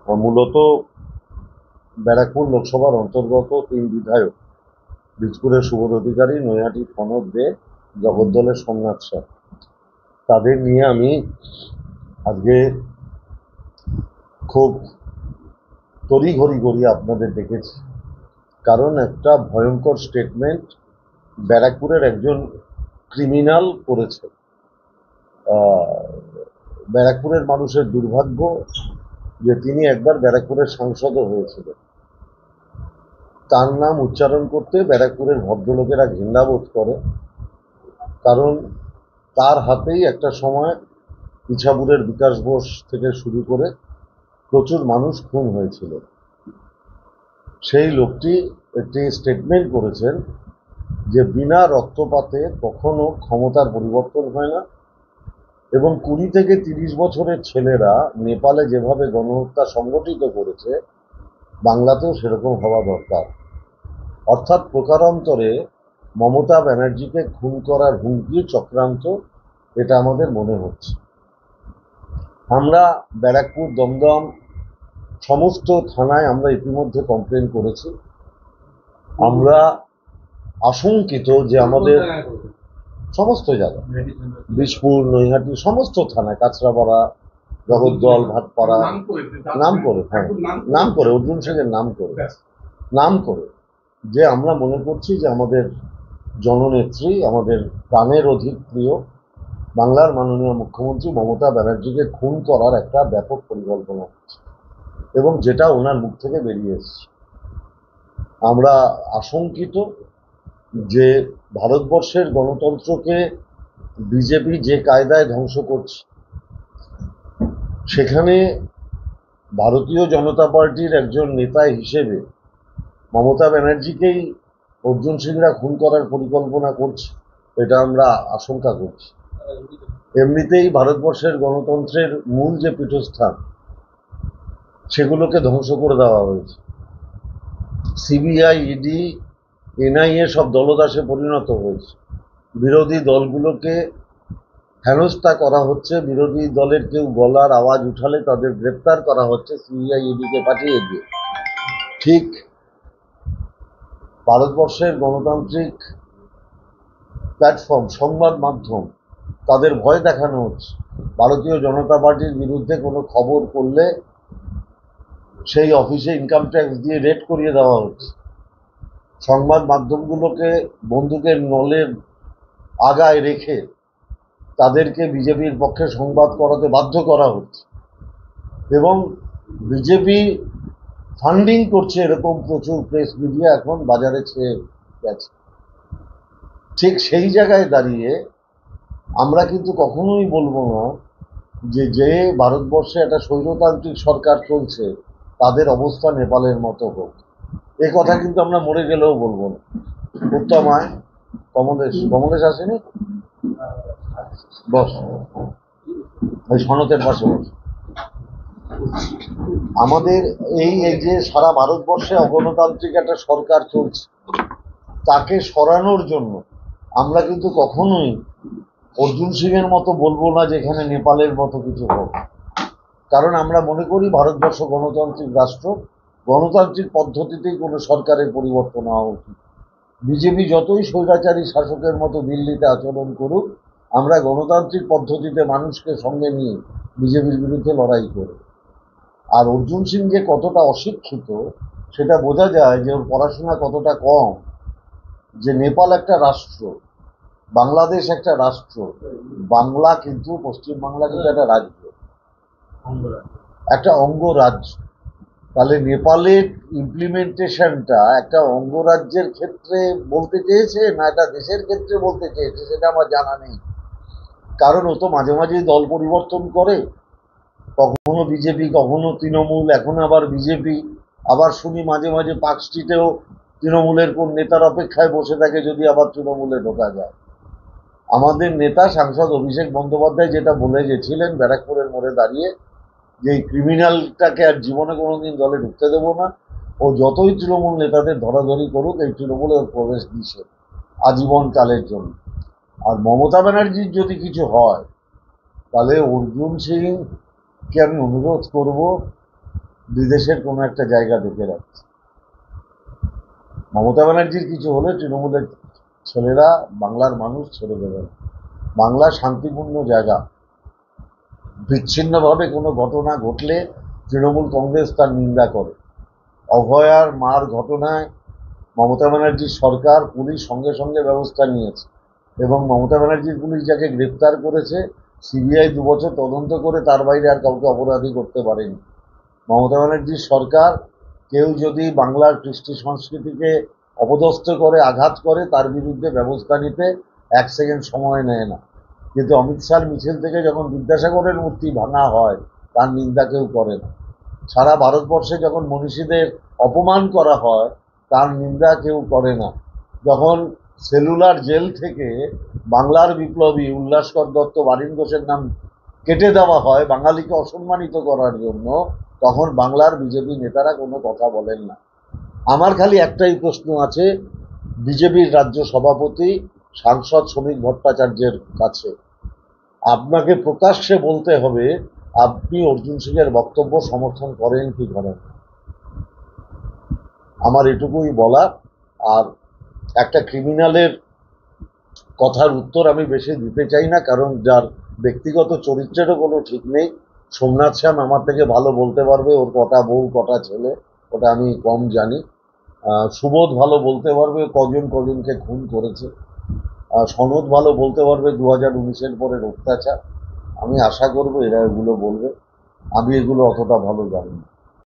মূলত ব্যারাকপুর লোকসভার অন্তর্গত 3 বিধায়ক বীজপুরের সুবোধ অধিকারী, নৈহাটির কনক দে, জগদ্দলের সোমনাথ শাহ, তাদের নিয়ে আমি আজকে খুব তড়িঘড়ি করিয়ে আপনাদের ডেকেছি। কারণ একটা ভয়ঙ্কর স্টেটমেন্ট ব্যারাকপুরের একজন ক্রিমিনাল করেছে। ব্যারাকপুরের মানুষের দুর্ভাগ্য যে তিনি একবার ব্যারাকপুরের সাংসদও হয়েছিলেন। তার নাম উচ্চারণ করতে ব্যারাকপুরের ভদ্রলোকেরা ঘৃণাবোধ করে, কারণ তার হাতেই একটা সময় ইছাপুরের বিকাশ বোস থেকে শুরু করে প্রচুর মানুষ খুন হয়েছিল। সেই লোকটি একটি স্টেটমেন্ট করেছেন যে বিনা রক্তপাতে কখনো ক্ষমতার পরিবর্তন হয় না, এবং 20 থেকে 30 বছরের ছেলেরা নেপালে যেভাবে গণহত্যা সংগঠিত করেছে, বাংলাতেও সেরকম হওয়া দরকার। অর্থাৎ প্রকারান্তরে মমতা ব্যানার্জিকে খুন করার হুমকি, চক্রান্ত, এটা আমাদের মনে হচ্ছে। আমরা ব্যারাকপুর, দমদম সমস্ত থানায় আমরা ইতিমধ্যে কমপ্লেন করেছি। আমরা আশঙ্কিত যে আমাদের সমস্ত জায়গায়, বীজপুর, নৈহাটি সমস্ত থানায়, কাঁচরাপাড়া, জগদ্দল, ভাটপাড়া, নাম করে অর্জুন সিংয়ের নাম করে যে আমরা মনে করছি যে আমাদের জননেত্রী, আমাদের প্রাণের অধিক প্রিয় বাংলার মাননীয় মুখ্যমন্ত্রী মমতা ব্যানার্জিকে খুন করার একটা ব্যাপক পরিকল্পনা হচ্ছে, এবং যেটা ওনার মুখ থেকে বেরিয়ে এসছে। আমরা আশঙ্কিত যে ভারতবর্ষের গণতন্ত্রকে বিজেপি যে কায়দায় ধ্বংস করছে, সেখানে ভারতীয় জনতা পার্টির একজন নেতা হিসেবে মমতা ব্যানার্জিকেই অর্জুন সিংরা খুন করার পরিকল্পনা করছে, এটা আমরা আশঙ্কা করছি। এমনিতেই ভারতবর্ষের গণতন্ত্রের মূল যে পীঠস্থান, সেগুলোকে ধ্বংস করে দেওয়া হয়েছে। সিবিআই, ইডি, এনআইএ সব দলদাসে পরিণত হয়েছে। বিরোধী দলগুলোকে হেনস্থা করা হচ্ছে। বিরোধী দলের কেউ গলার আওয়াজ উঠালে তাদের গ্রেপ্তার করা হচ্ছে সিবিআই, ইডিকে পাঠিয়ে দিয়ে। ঠিক ভারতবর্ষের গণতান্ত্রিক প্ল্যাটফর্ম, সংবাদ মাধ্যম, তাদের ভয় দেখানো হচ্ছে। ভারতীয় জনতা পার্টির বিরুদ্ধে কোনো খবর করলে সেই অফিসে ইনকাম ট্যাক্স দিয়ে রেড করিয়ে দেওয়া হচ্ছে। সংবাদ মাধ্যমগুলোকে বন্দুকের নলের আগায় রেখে তাদেরকে বিজেপির পক্ষে সংবাদ করাতে বাধ্য করা হচ্ছে, এবং বিজেপি ফান্ডিং করছে এরকম প্রচুর প্রেস মিডিয়া এখন বাজারে ছেয়ে গেছে। ঠিক সেই জায়গায় দাঁড়িয়ে আমরা কিন্তু কখনোই বলবো না যে ভারতবর্ষে একটা স্বৈরতান্ত্রিক সরকার চলছে তাদের অবস্থা নেপালের মতো হোক। এ কথা কিন্তু আমরা মরে গেলেও বলবো না। উত্তমায় কমলেশ আসেনি, বস, ওই সনতের পাশে বস। আমাদের এই যে সারা ভারতবর্ষে অগণতান্ত্রিক একটা সরকার চলছে, তাকে সরানোর জন্য আমরা কিন্তু কখনোই অর্জুন সিংয়ের মতো বলবো না যে এখানে নেপালের মতো কিছু হোক। কারণ আমরা মনে করি ভারতবর্ষ গণতান্ত্রিক রাষ্ট্র, গণতান্ত্রিক পদ্ধতিতেই কোনো সরকারের পরিবর্তন হওয়া উচিত। বিজেপি যতই স্বৈরাচারী শাসকের মতো দিল্লিতে আচরণ করুক, আমরা গণতান্ত্রিক পদ্ধতিতে মানুষকে সঙ্গে নিয়ে বিজেপির বিরুদ্ধে লড়াই করি। আর অর্জুন সিং যে কতটা অশিক্ষিত সেটা বোঝা যায় যে ওর পড়াশোনা কতটা কম। যে নেপাল একটা রাষ্ট্র, বাংলাদেশ একটা রাষ্ট্র, বাংলা কিন্তু, পশ্চিমবাংলা কিন্তু একটা রাজ্য, একটা অঙ্গরাজ্য। তাহলে নেপালের ইমপ্লিমেন্টেশনটা একটা অঙ্গরাজ্যের ক্ষেত্রে বলতে চেয়েছে না একটা দেশের ক্ষেত্রে বলতে চেয়েছে, সেটা আমার জানা নেই। কারণ ও তো মাঝে মাঝেই দল পরিবর্তন করে, কখনো বিজেপি, কখনো তৃণমূল, এখন আবার বিজেপি। আবার শুনি মাঝে মাঝে পার্ক স্ট্রিটেও তৃণমূলের কোন নেতার অপেক্ষায় বসে থাকে যদি আবার তৃণমূলে ঢোকা যায়। আমাদের নেতা সাংসদ অভিষেক বন্দ্যোপাধ্যায় যেটা বলে গেছিলেন ব্যারাকপুরের মোড়ে দাঁড়িয়ে, যে এই ক্রিমিনালটাকে আর জীবনে কোনোদিন দলে ঢুকতে দেবো না, ও যতই তৃণমূল নেতাদের ধরাধরি করুক, এই তৃণমূলে ওর প্রবেশ দিছে আজীবন কালের জন্য। আর মমতা ব্যানার্জির যদি কিছু হয়, তাহলে অর্জুন সিংকে আমি অনুরোধ করব বিদেশের কোনো একটা জায়গা দেখে রাখছে। মমতা ব্যানার্জির কিছু হলে তৃণমূলের ছেলেরা বাংলার মানুষ ছেড়ে দেবে না। বাংলা শান্তিপূর্ণ জায়গা। বিচ্ছিন্নভাবে কোনো ঘটনা ঘটলে তৃণমূল কংগ্রেস তার নিন্দা করে। অভয়ার মার ঘটনায় মমতা ব্যানার্জির সরকার, পুলিশ সঙ্গে সঙ্গে ব্যবস্থা নিয়েছে এবং মমতা ব্যানার্জির পুলিশ যাকে গ্রেপ্তার করেছে, সিবিআই 2 বছর তদন্ত করে তার বাইরে আর কাউকে অপরাধী করতে পারেনি। মমতা ব্যানার্জির সরকার কেউ যদি বাংলার কৃষ্টি সংস্কৃতিকে অপদস্থ করে, আঘাত করে, তার বিরুদ্ধে ব্যবস্থা নিতে 1 সেকেন্ড সময় নেয় না। কিন্তু অমিত শাহর মিছিল থেকে যখন বিদ্যাসাগরের মূর্তি ভাঙা হয়, তার নিন্দা কেউ করে না। সারা ভারতবর্ষে যখন মনীষীদের অপমান করা হয়, তার নিন্দা কেউ করে না। যখন সেলুলার জেল থেকে বাংলার বিপ্লবী উল্লাসকর দত্ত, বারিন ঘোষের নাম কেটে দেওয়া হয় বাঙালিকে অসম্মানিত করার জন্য, তখন বাংলার বিজেপি নেতারা কোনো কথা বলেন না। আমার খালি একটাই প্রশ্ন আছে বিজেপির রাজ্য সভাপতি সাংসদ শ্রমিক ভট্টাচার্যের কাছে, আপনাকে প্রকাশ্যে বলতে হবে আপনি অর্জুন সিংয়ের বক্তব্য সমর্থন করেন কি করেন। আমার এটুকুই বলার। আর একটা ক্রিমিনালের কথার উত্তর আমি বেশি দিতে চাই না, কারণ যার ব্যক্তিগত চরিত্রেরও কোনো ঠিক নেই। সোমনাথ শ্যাম আমার থেকে ভালো বলতে পারবে ওর কটা বউ কটা ছেলে, ওটা আমি কম জানি। সুবোধ ভালো বলতে পারবে কজন কজনকে খুন করেছে। সনদ ভালো বলতে পারবে 2019-এর পরের অত্যাচার। আমি আশা করবো এরা এগুলো বলবে। আমি এগুলো অতটা ভালো জানি না।